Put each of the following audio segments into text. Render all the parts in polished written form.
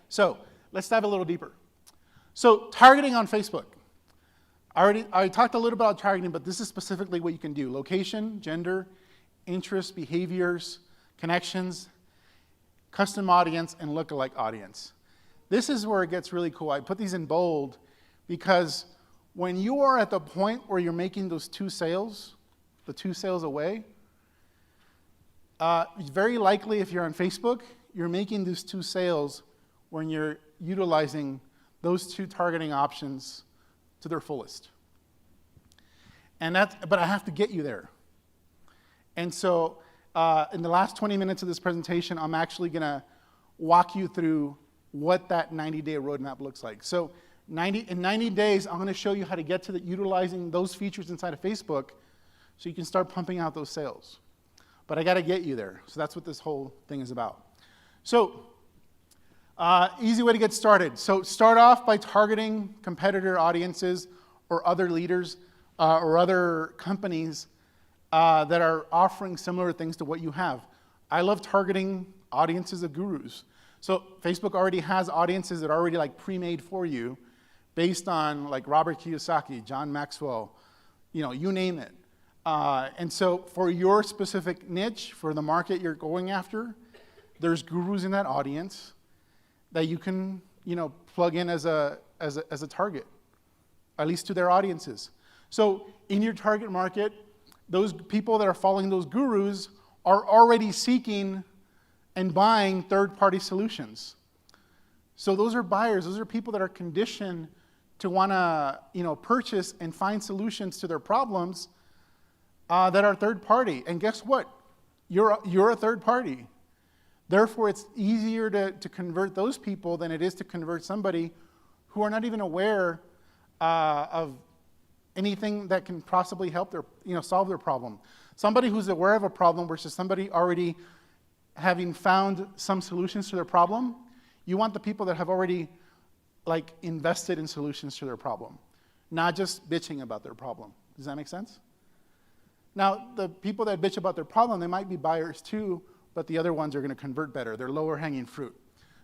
So let's dive a little deeper. So targeting on Facebook. I talked a little about targeting, but this is specifically what you can do. Location, gender, interests, behaviors, connections, custom audience, and lookalike audience. This is where it gets really cool. I put these in bold because when you are at the point where you're making those two sales, the 2 sales away, very likely if you're on Facebook, you're making these 2 sales when you're utilizing those 2 targeting options to their fullest. But I have to get you there. And so in the last 20 minutes of this presentation, I'm actually going to walk you through what that 90-day roadmap looks like. So in 90 days, I'm going to show you how to get to utilizing those features inside of Facebook so you can start pumping out those sales. But I got to get you there. So that's what this whole thing is about. So easy way to get started. So start off by targeting competitor audiences or other leaders or other companies that are offering similar things to what you have. I love targeting audiences of gurus. So Facebook already has audiences that are already like pre-made for you based on like Robert Kiyosaki, John Maxwell, you name it. And so for your specific niche, for the market you're going after, there's gurus in that audience that you can, plug in as a target, at least to their audiences. So in your target market, those people that are following those gurus are already seeking and buying third-party solutions. So those are buyers. Those are people that are conditioned to want to, purchase and find solutions to their problems that are third-party. And guess what? You're a third party. Therefore, it's easier to convert those people than it is to convert somebody who are not even aware of anything that can possibly help solve their problem. Somebody who's aware of a problem versus somebody already having found some solutions to their problem. You want the people that have already invested in solutions to their problem, not just bitching about their problem. Does that make sense? Now, the people that bitch about their problem, they might be buyers too, but the other ones are going to convert better. They're lower hanging fruit.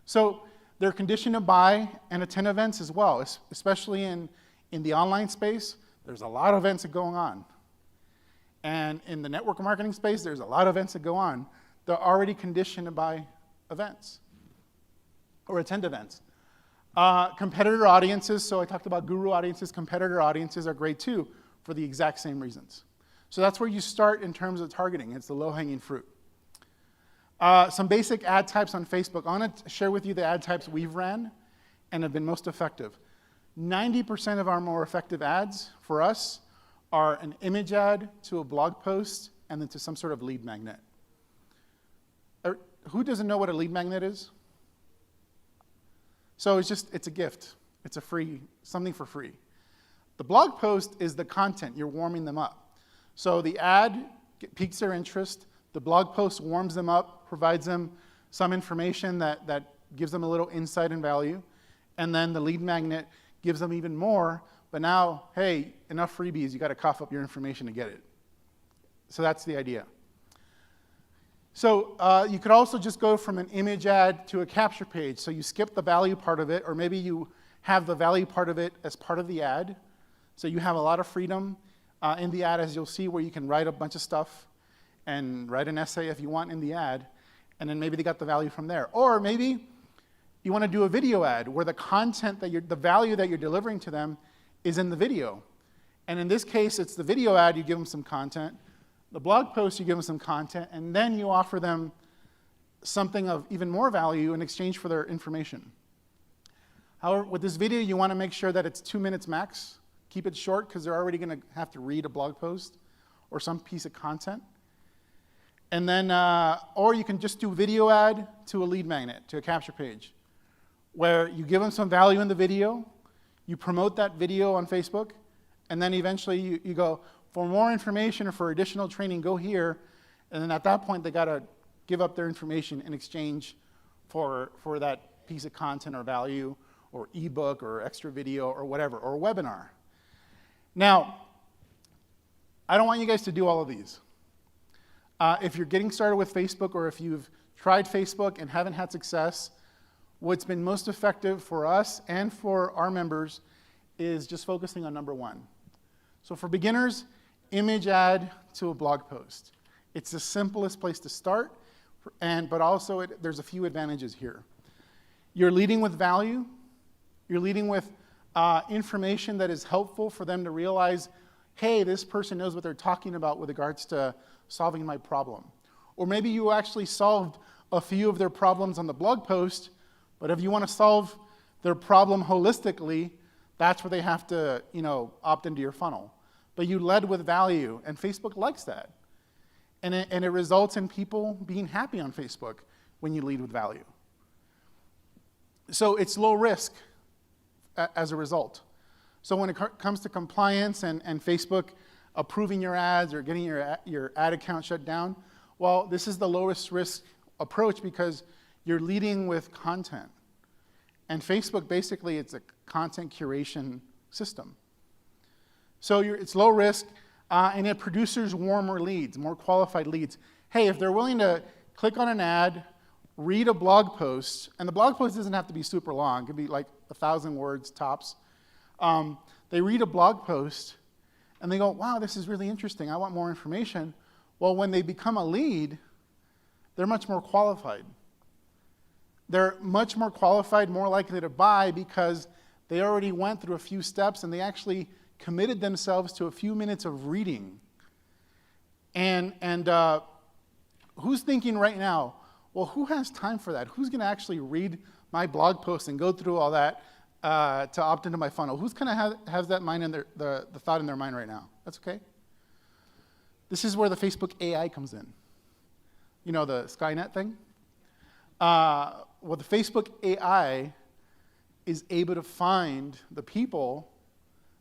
So they're conditioned to buy and attend events as well, especially in the online space. There's a lot of events that are going on. And in the network marketing space, there's a lot of events that go on. They're already conditioned to buy events or attend events. Competitor audiences, so I talked about guru audiences. Competitor audiences are great too for the exact same reasons. So that's where you start in terms of targeting. It's the low-hanging fruit. Some basic ad types on Facebook. I want to share with you the ad types we've ran and have been most effective. 90% of our more effective ads for us are an image ad to a blog post and then to some sort of lead magnet. Who doesn't know what a lead magnet is? So it's a gift. It's something for free. The blog post is the content. You're warming them up. So the ad piques their interest. The blog post warms them up, provides them some information that gives them a little insight and value. And then the lead magnet gives them even more, but now, hey, enough freebies, you got to cough up your information to get it. So that's the idea. So you could also just go from an image ad to a capture page. So you skip the value part of it, or maybe you have the value part of it as part of the ad. So you have a lot of freedom in the ad, as you'll see, where you can write a bunch of stuff and write an essay if you want in the ad, and then maybe they got the value from there. Or maybe you want to do a video ad where the content the value that you're delivering to them is in the video. And in this case, it's the video ad, you give them some content. The blog post, you give them some content, and then you offer them something of even more value in exchange for their information. However, with this video, you want to make sure that it's 2 minutes max. Keep it short because they're already going to have to read a blog post or some piece of content. And then, or you can just do video ad to a lead magnet, to a capture page, where you give them some value in the video, you promote that video on Facebook, and then eventually you go, for more information or for additional training, go here. And then at that point, they got to give up their information in exchange for that piece of content or value or ebook or extra video or whatever, or a webinar. Now, I don't want you guys to do all of these. If you're getting started with Facebook or if you've tried Facebook and haven't had success, what's been most effective for us and for our members is just focusing on number one. So for beginners, image ad to a blog post. It's the simplest place to start, but also there's a few advantages here. You're leading with value. You're leading with information that is helpful for them to realize, hey, this person knows what they're talking about with regards to solving my problem. Or maybe you actually solved a few of their problems on the blog post, but if you want to solve their problem holistically, that's where they have to, opt into your funnel. But you led with value, and Facebook likes that. And it results in people being happy on Facebook when you lead with value. So it's low risk as a result. So when it comes to compliance and Facebook approving your ads or getting your ad account shut down, well, this is the lowest risk approach because you're leading with content. And Facebook, basically, it's a content curation system. So it's low risk, and it produces warmer leads, more qualified leads. Hey, if they're willing to click on an ad, read a blog post, and the blog post doesn't have to be super long. It could be like 1,000 words tops. They read a blog post, and they go, wow, this is really interesting. I want more information. Well, when they become a lead, they're much more qualified. They're much more qualified, more likely to buy because they already went through a few steps and they actually committed themselves to a few minutes of reading. And who's thinking right now, well, who has time for that? Who's going to actually read my blog post and go through all that to opt into my funnel? Who's kind of has that mind in the thought in their mind right now? That's okay. This is where the Facebook AI comes in. You know, the Skynet thing? Well, the Facebook AI is able to find the people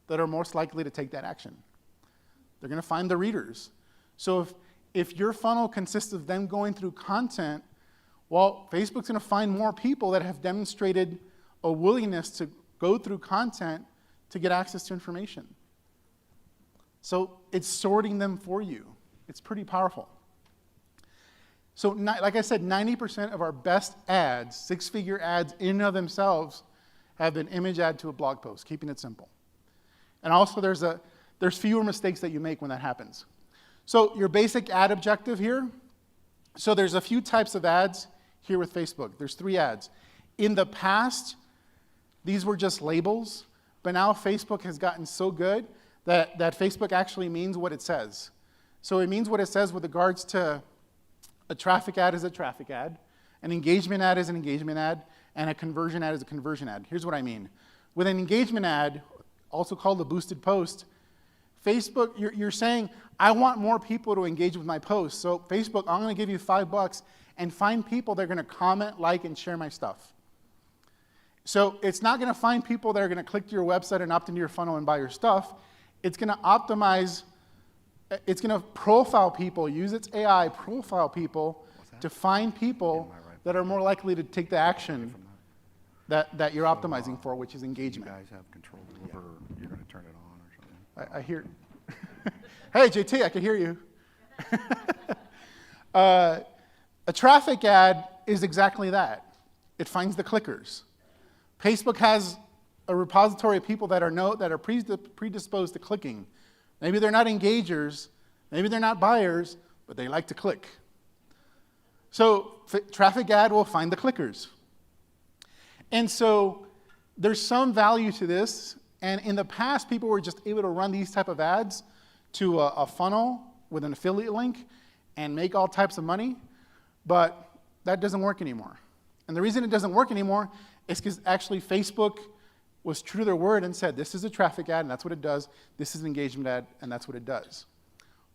that are most likely to take that action. They're going to find the readers. So if your funnel consists of them going through content, well, Facebook's going to find more people that have demonstrated a willingness to go through content to get access to information. So it's sorting them for you. It's pretty powerful. So like I said, 90% of our best ads, six-figure ads in and of themselves, have been image ad to a blog post, keeping it simple. And also there's fewer mistakes that you make when that happens. So your basic ad objective here, so there's a few types of ads here with Facebook. There's 3 ads. In the past, these were just labels, but now Facebook has gotten so good that Facebook actually means what it says. So it means what it says with regards to a traffic ad is a traffic ad, an engagement ad is an engagement ad, and a conversion ad is a conversion ad. Here's what I mean. With an engagement ad, also called a boosted post, Facebook, you're saying, I want more people to engage with my post. So Facebook, I'm going to give you $5 and find people that are going to comment, like, and share my stuff. So it's not going to find people that are going to click to your website and opt into your funnel and buy your stuff. It's going to optimize. It's going to profile people, use its AI, profile people to find people that are more likely to take the action that you're optimizing for, which is engagement. You guys have control over, you're going to turn it on or something? I hear. Hey, JT, I can hear you. A traffic ad is exactly that. It finds the clickers. Facebook has a repository of people that are predisposed to clicking. Maybe they're not engagers, maybe they're not buyers, but they like to click. So traffic ad will find the clickers. And so there's some value to this, and in the past, people were just able to run these type of ads to a funnel with an affiliate link and make all types of money, but that doesn't work anymore. And the reason it doesn't work anymore is because actually Facebook was true to their word and said, this is a traffic ad, and that's what it does. This is an engagement ad, and that's what it does.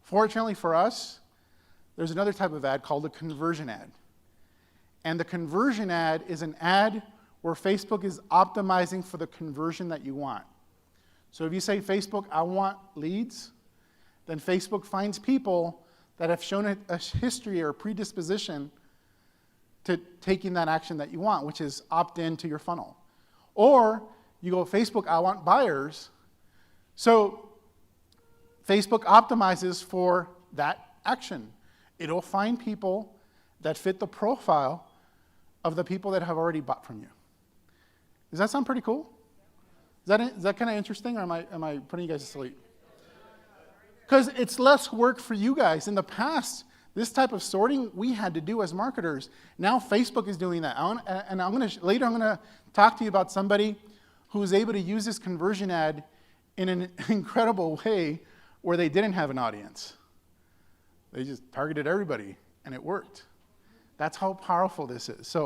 Fortunately for us, there's another type of ad called a conversion ad. And the conversion ad is an ad where Facebook is optimizing for the conversion that you want. So if you say, Facebook, I want leads, then Facebook finds people that have shown a history or a predisposition to taking that action that you want, which is opt in to your funnel. Or you go, Facebook, I want buyers. So Facebook optimizes for that action. It'll find people that fit the profile of the people that have already bought from you. Does that sound pretty cool? Is that kind of interesting, or am I putting you guys to sleep? Because it's less work for you guys. In the past, this type of sorting we had to do as marketers. Now Facebook is doing that. Later I'm gonna talk to you about somebody who was able to use this conversion ad in an incredible way where they didn't have an audience. They just targeted everybody, and it worked. That's how powerful this is. So